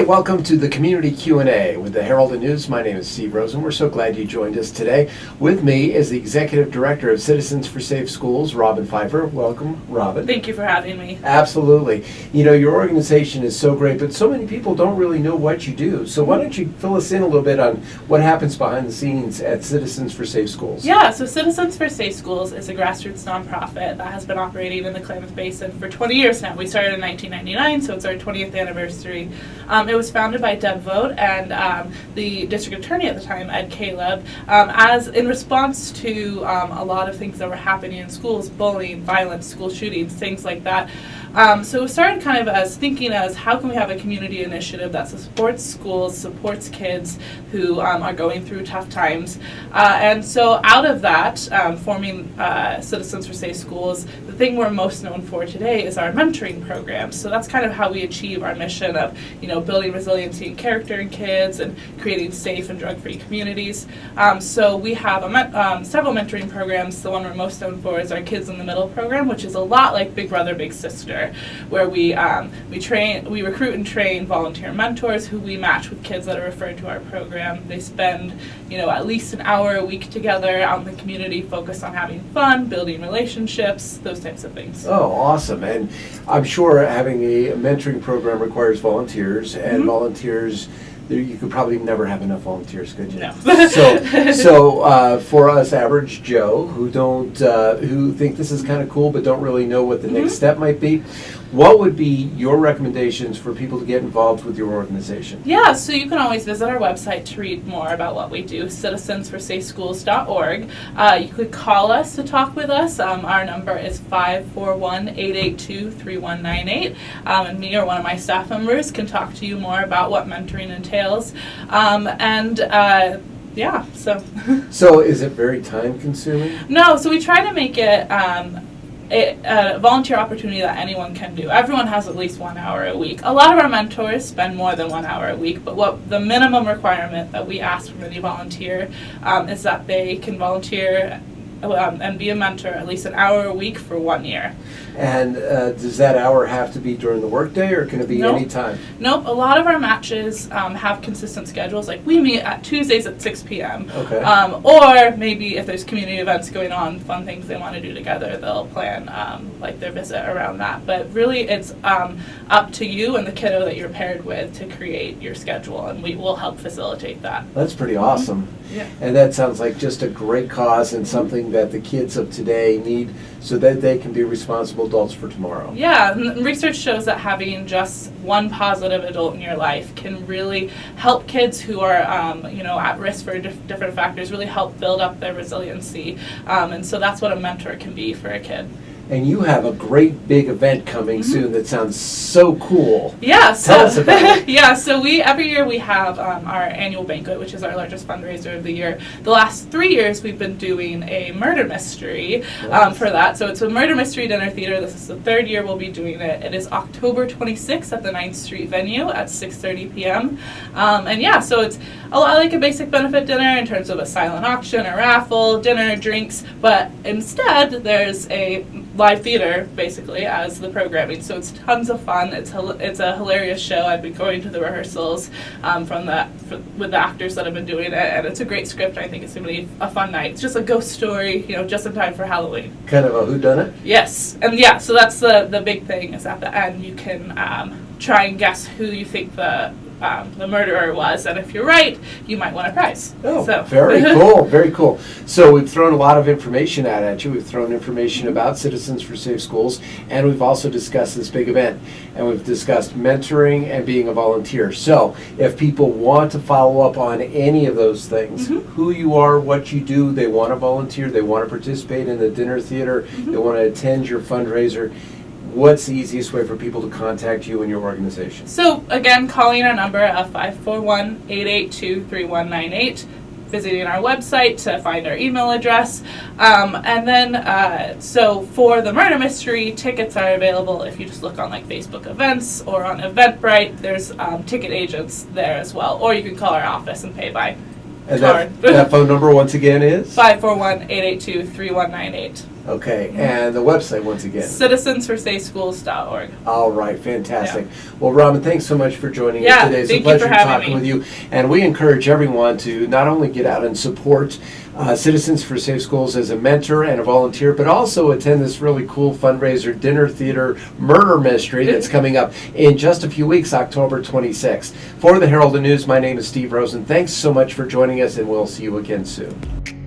Hey, welcome to the Community Q&A with the Herald and News. My name is Steve Rosen. We're so glad you joined us today. With me is the Executive Director of Citizens for Safe Schools, Robyn Pfeifer. Welcome, Robyn. Thank you for having me. Absolutely. You know, your organization is so great, but so many people don't really know what you do. So why don't you fill us in a little bit on what happens behind the scenes at Citizens for Safe Schools? Yeah, so Citizens for Safe Schools is a grassroots nonprofit that has been operating in the Klamath Basin for 20 years now. We started in 1999, so it's our 20th anniversary. It was founded by Deb Vogt and the district attorney at the time, Ed Caleb, as in response to a lot of things that were happening in schools, bullying, violence, school shootings, things like that. So we started kind of as thinking as how can we have a community initiative that supports schools, supports kids who are going through tough times. And so out of that, forming Citizens for Safe Schools, the thing we're most known for today is our mentoring programs. So that's kind of how we achieve our mission of, you know, building resiliency and character in kids and creating safe and drug-free communities. So we have several mentoring programs. The one we're most known for is our Kids in the Middle program, which is a lot like Big Brother, Big Sister, where we recruit and train volunteer mentors who we match with kids that are referred to our program. They spend, you know, at least an hour a week together out in the community, focused on having fun, building relationships, those types of things. Oh, awesome. And I'm sure having a mentoring program requires volunteers, and volunteers, you could probably never have enough volunteers, could you? No. So for us average Joe who think this is kind of cool but don't really know what the next step might be, what would be your recommendations for people to get involved with your organization? Yeah, so you can always visit our website to read more about what we do, citizensforsafeschools.org. You could call us to talk with us. Our number is 541-882-3198. And me or one of my staff members can talk to you more about what mentoring entails. Yeah, so. So is it very time consuming? No, so we try to make it a volunteer opportunity that anyone can do. Everyone has at least 1 hour a week. A lot of our mentors spend more than 1 hour a week, but what the minimum requirement that we ask from any volunteer is that they can volunteer and be a mentor at least an hour a week for 1 year. And does that hour have to be during the workday, or can it be any time? Nope. A lot of our matches have consistent schedules. Like we meet at Tuesdays at 6 p.m. Okay. Or maybe if there's community events going on, fun things they want to do together, they'll plan like their visit around that. But really it's up to you and the kiddo that you're paired with to create your schedule, and we will help facilitate that. That's pretty awesome. Yeah. And that sounds like just a great cause and something that the kids of today need so that they can be responsible adults for tomorrow. Yeah, and research shows that having just one positive adult in your life can really help kids who are, at risk for different factors, really help build up their resiliency. And so that's what a mentor can be for a kid. And you have a great big event coming soon that sounds so cool. Yeah, Tell us about it. Yeah, so every year we have our annual banquet, which is our largest fundraiser of the year. The last 3 years we've been doing a murder mystery for that. So it's a murder mystery dinner theater. This is the third year we'll be doing it. It is October 26th at the 9th Street venue at 6:30 p.m. So it's a lot like a basic benefit dinner in terms of a silent auction, a raffle, dinner, drinks, but instead there's a live theater basically as the programming, so it's tons of fun. It's a hilarious show. I've been going to the rehearsals with the actors that have been doing it, and it's a great script. I think it's going to be a fun night. It's just a ghost story, just in time for Halloween. Kind of a whodunit? Yes, and so that's the big thing is at the end you can try and guess who you think the murderer was, and if you're right, you might win a prize. Oh, so. Very cool, very cool. So we've thrown a lot of information out at you. We've thrown information about Citizens for Safe Schools, and we've also discussed this big event, and we've discussed mentoring and being a volunteer. So if people want to follow up on any of those things, who you are, what you do, they want to volunteer, they want to participate in the dinner theater, they want to attend your fundraiser, what's the easiest way for people to contact you and your organization? So again, calling our number of 541-882-3198, visiting our website to find our email address, so for the murder mystery, tickets are available if you just look on like Facebook events or on Eventbrite. There's ticket agents there as well, or you can call our office and pay by card. That phone number once again is? 541-882-3198. Okay, and the website once again. citizensforsafeschools.org. All right, fantastic. Well, Robyn, thanks so much for joining us Yeah, today. It's a thank you for pleasure having talking me. with you. And we encourage everyone to not only get out and support Citizens for Safe Schools as a mentor and a volunteer, but also attend this really cool fundraiser, dinner theater murder mystery that's coming up in just a few weeks, October 26th. For the Herald and News, my name is Steve Rosen. Thanks so much for joining us, and we'll see you again soon.